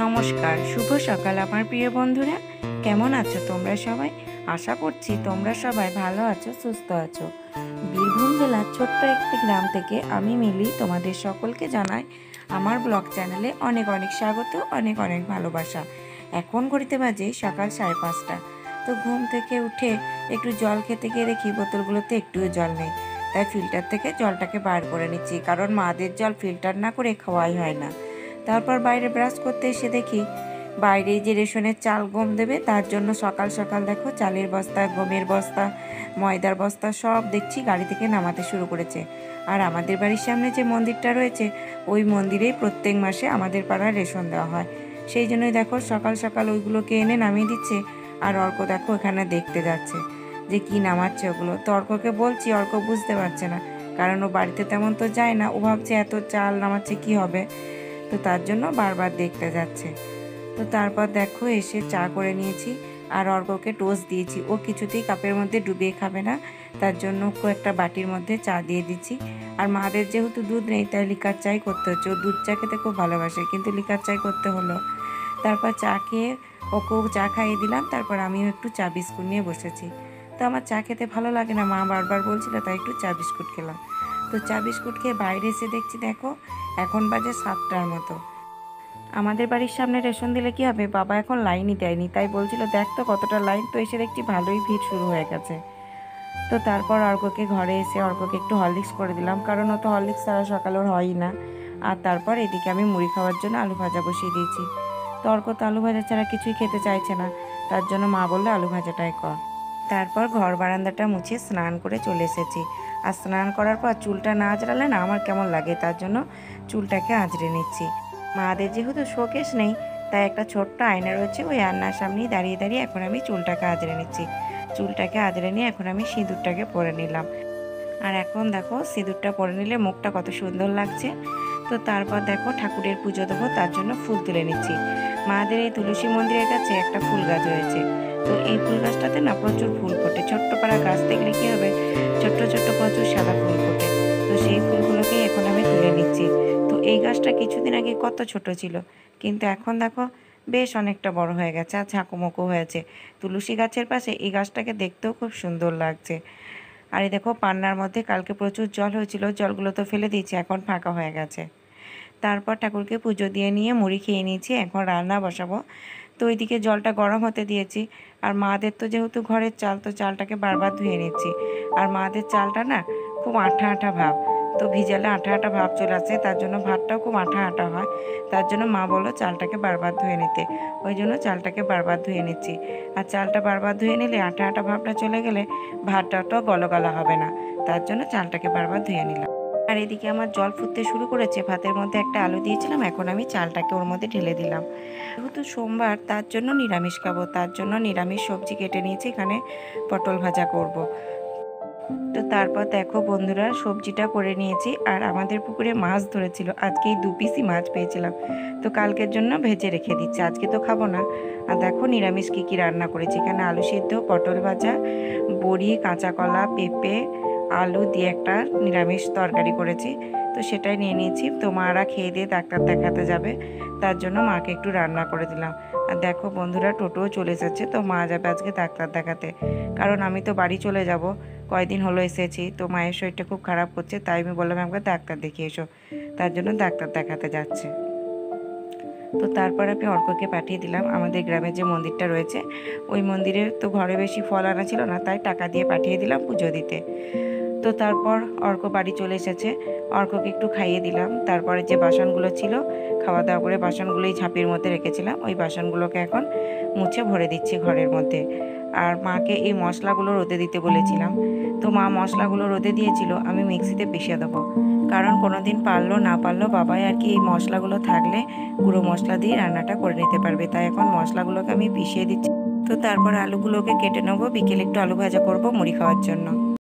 নমস্কার, শুভ সকাল আমার প্রিয় বন্ধুরা। কেমন আছো তোমরা সবাই? আশা করছি তোমরা সবাই ভালো আছো, সুস্থ আছো। বীরভূম জেলার ছোট্ট একটি গ্রাম থেকে আমি মিলি তোমাদের সকলকে জানাই আমার ব্লগ চ্যানেলে অনেক অনেক স্বাগত, অনেক অনেক ভালোবাসা। এখন ঘড়িতে বাজে সকাল 5:30। তো ঘুম থেকে উঠে একটু জল খেতে গিয়ে দেখি বোতলগুলোতে একটুও জল নেই, তাই ফিল্টার থেকে জলটাকে বার করে নিচ্ছি, কারণ মাদের জল ফিল্টার না করে খাওয়াই হয় না। তারপর বাইরে ব্রাশ করতে এসে দেখি বাইরে যে রেশনের চাল গম দেবে তার জন্য সকাল সকাল দেখো চালের বস্তা, গমের বস্তা, ময়দার বস্তা সব দেখছি গাড়ি থেকে নামাতে শুরু করেছে। আর আমাদের বাড়ির সামনে যে মন্দিরটা রয়েছে ওই মন্দিরেই প্রত্যেক মাসে আমাদের পাড়ার রেশন দেওয়া হয়, সেই জন্যই দেখো সকাল সকাল ওইগুলোকে এনে নামিয়ে দিচ্ছে। আর অর্ক দেখো এখানে দেখতে যাচ্ছে যে কি নামাচ্ছে ওগুলো। তো অর্ককে বলছি, অর্ক বুঝতে পারছে না, কারণ ও বাড়িতে তেমন তো যায় না। ও ভাবছে এত চাল নামাচ্ছে কি হবে, তো তার জন্য বারবার দেখতে যাচ্ছে। তো তারপর দেখো এসে চা করে নিয়েছি আর অর্ককে টোস্ট দিয়েছি। ও কিছুতেই কাপের মধ্যে ডুবিয়ে খাবে না, তার জন্য ওকে একটা বাটির মধ্যে চা দিয়ে দিচ্ছি। আর মাদের যেহেতু দুধ নেই তাই লিকার চাই করতে হচ্ছে। ও দুধ চা খেতে খুব ভালোবাসে, কিন্তু লিকার চাই করতে হলো। তারপর চা খেয়ে ওকেও চা খাইয়ে দিলাম। তারপর আমিও একটু চা বিস্কুট নিয়ে বসেছি। তো আমার চা খেতে ভালো লাগে না, মা বারবার বলছিল, তাই একটু চা বিস্কুট খেলাম। তো চা বিস্কুট খেয়ে বাইরে এসে দেখছি দেখো এখন বাজে 7টার মতো। আমাদের বাড়ির সামনে রেশন দিলে কি হবে, বাবা এখন লাইনই দেয়নি, তাই বলছিল দেখ তো কতটা লাইন। তো এসে দেখছি ভালোই ভিড় শুরু হয়ে গেছে। তো তারপর অর্ককে ঘরে এসে অর্ককে একটু হরলিক্স করে দিলাম, কারণ ও তো হরলিক্স ছাড়া সকালে ওর হয়ই না। আর তারপর এদিকে আমি মুড়ি খাওয়ার জন্য আলু ভাজা বসিয়ে দিয়েছি। তো অর্ক তো আলু ভাজা ছাড়া কিছুই খেতে চাইছে না, তার জন্য মা বললো আলু ভাজাটাই কর। তারপর ঘর বারান্দাটা মুছে স্নান করে চলে এসেছি। আর স্নান করার পর চুলটা না আঁচড়ালে না আমার কেমন লাগে, তার জন্য চুলটাকে আঁচড়ে নিচ্ছি। মাদের যেহেতু শোকেস নেই তাই একটা ছোট্ট আয়না রয়েছে, ওই আয়নার সামনেই দাঁড়িয়ে দাঁড়িয়ে এখন আমি চুলটাকে আঁচড়ে নিচ্ছি। চুলটাকে আঁচড়ে নিয়ে এখন আমি সিঁদুরটাকে পরে নিলাম। আর এখন দেখো সিঁদুরটা পরে নিলে মুখটা কত সুন্দর লাগছে। তো তারপর দেখো ঠাকুরের পুজো দেবো, তার জন্য ফুল তুলে নিচ্ছি। মাদের এই তুলসী মন্দিরের কাছে একটা ফুল গাছ রয়েছে। তো এই ফুল গাছটাতে না প্রচুর ফুল ফোটে। ছোট্ট পাড়া গাছ দেখলে কী হবে, ছোট্ট ছোট্ট প্রচুর সাদা ফুল ফোটে। তো সেই ফুলগুলোকেই এখন আমি তুলে নিচ্ছি। তো এই গাছটা কিছুদিন আগে কত ছোট ছিল, কিন্তু এখন দেখো বেশ অনেকটা বড় হয়ে গেছে আর ঝাঁকুমুকু হয়েছে। তুলসী গাছের পাশে এই গাছটাকে দেখতেও খুব সুন্দর লাগছে। আর এই দেখো পান্নার মধ্যে কালকে প্রচুর জল হয়েছিল, জলগুলো তো ফেলে দিয়েছি, এখন ফাঁকা হয়ে গেছে। তারপর ঠাকুরকে পুজো দিয়ে নিয়ে মুড়ি খেয়ে নিয়েছি, এখন রান্না বসাবো। তো ওইদিকে জলটা গরম হতে দিয়েছি। আর মাদের তো যেহেতু ঘরের চাল, তো চালটাকে বারবার ধুয়ে নিচ্ছি। আর মাদের চালটা না খুব আঠা আঠা ভাব, তো ভিজালে আঠা আঠা ভাব চলে আসে, তার জন্য ভাতটাও খুব আঠা আঠা হয়। তার জন্য মা বললো চালটাকে বারবার ধুয়ে নিতে, ওই জন্য চালটাকে বারবার ধুয়ে নিচ্ছি। আর চালটা বারবার ধুয়ে নিলে আঠা আঠা ভাবটা চলে গেলে ভাতটাও গলগলা হবে না, তার জন্য চালটাকে বারবার ধুয়ে নিলাম। আর এদিকে আমার জল ফুটতে শুরু করেছে, ভাতের মধ্যে একটা আলু দিয়েছিলাম, এখন আমি চালটাকে ওর মধ্যে ঢেলে দিলাম। যেহেতু সোমবার তার জন্য নিরামিষ খাবো, তার জন্য নিরামিষ সবজি কেটে নিয়েছি, এখানে পটল ভাজা করব। তো তারপর দেখো বন্ধুরা সবজিটা করে নিয়েছি। আর আমাদের পুকুরে মাছ ধরেছিল, আজকে এই 2 পিসই মাছ পেয়েছিলাম, তো কালকের জন্য ভেজে রেখে দিচ্ছি, আজকে তো খাবো না। আর দেখো নিরামিষ কী কী রান্না করেছি, এখানে আলু সিদ্ধ, পটল ভাজা, বড়ি, কাঁচা কলা, পেঁপে, আলু দিয়ে একটা নিরামিষ তরকারি করেছি। তো সেটাই নিয়ে নিয়েছি। তো মারা খেয়ে দিয়ে ডাক্তার দেখাতে যাবে, তার জন্য মাকে একটু রান্না করে দিলাম। আর দেখো বন্ধুরা টোটোও চলে এসেছে, তো মা যাবে আজকে ডাক্তার দেখাতে, কারণ আমি তো বাড়ি চলে যাব, কয়দিন হলো এসেছি। তো মায়ের শরীরটা খুব খারাপ করছে, তাই আমি বললাম একবার ডাক্তার দেখিয়ে এসো, তার জন্য ডাক্তার দেখাতে যাচ্ছে। তো তারপর আমি অর্ককে পাঠিয়ে দিলাম আমাদের গ্রামে যে মন্দিরটা রয়েছে, ওই মন্দিরে তো ঘরে বেশি ফল আনা ছিল না, তাই টাকা দিয়ে পাঠিয়ে দিলাম পুজো দিতে। তো তারপর অর্ক বাড়ি চলে এসেছে, অর্ককে একটু খাইয়ে দিলাম। তারপরে যে বাসনগুলো ছিল খাওয়া দাওয়া করে বাসনগুলোই ঝাঁপির মধ্যে রেখেছিলাম, ওই বাসনগুলোকে এখন মুছে ভরে দিচ্ছি ঘরের মধ্যে। আর মাকে এই মশলাগুলো রোদে দিতে বলেছিলাম, তো মা মশলাগুলো রোদে দিয়েছিল, আমি মিক্সিতে পিষে দেবো, কারণ কোনো দিন পারলো না পারলো বাবাই আর কি এই মশলাগুলো থাকলে গুঁড়ো মশলা দিয়ে রান্নাটা করে নিতে পারবে, তাই এখন মশলাগুলোকে আমি পিষিয়ে দিচ্ছি। তো তারপর আলুগুলোকে কেটে নেবো, বিকেলে একটু আলু ভাজা করবো মুড়ি খাওয়ার জন্য।